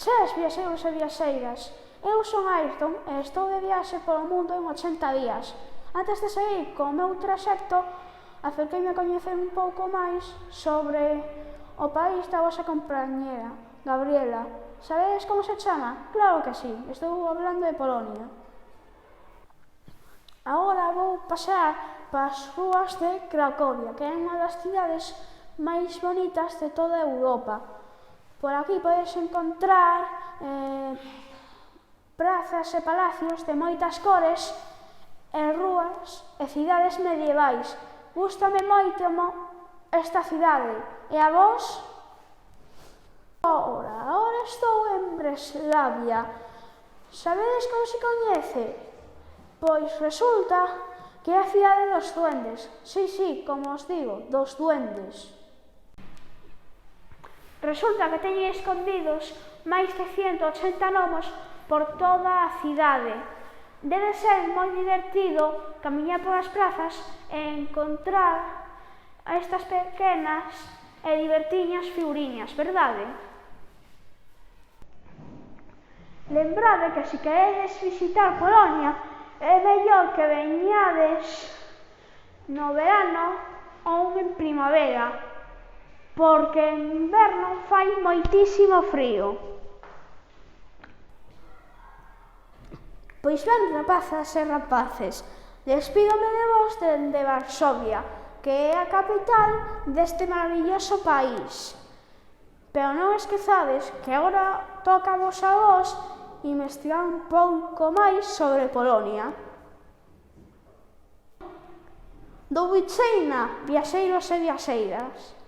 Ches, viaxeiros e viaxeiras, eu son Ayrton e estou de viaxe polo mundo en 80 días. Antes de seguir co meu traxecto, acerqueime a coñecer un pouco máis sobre o país da vosa compañera, Gabriela. Sabedes como se chama? Claro que sí, estou hablando de Polonia. Agora vou pasar pas rúas de Cracovia, que é unha das cidades máis bonitas de toda Europa. Por aquí podes encontrar prazas e palacios de moitas cores e rúas e cidades medievais. Gústame moito esta cidade. E a vos? Ahora estou en Breslavia. Sabedes como se coñece? Pois resulta que é a cidade dos duendes. Sí, como os digo, dos duendes. Resulta que teñen escondidos máis de 180 gnomos por toda a cidade. Debe ser moi divertido camiñar polas prazas e encontrar a estas pequenas e divertiñas figuriñas, verdade? Lembrade que se queredes visitar Polonia é mellor que veñades no verano ou en primavera, porque en inverno fai moitísimo frío. Pois ben, rapazas e rapaces, despídome de vos dende Varsovia, que é a capital deste maravilloso país. Pero non esquezades que agora toca vos a vos investigar un pouco máis sobre Polonia. Do Widzenia, viaxeiros e viaxeiras.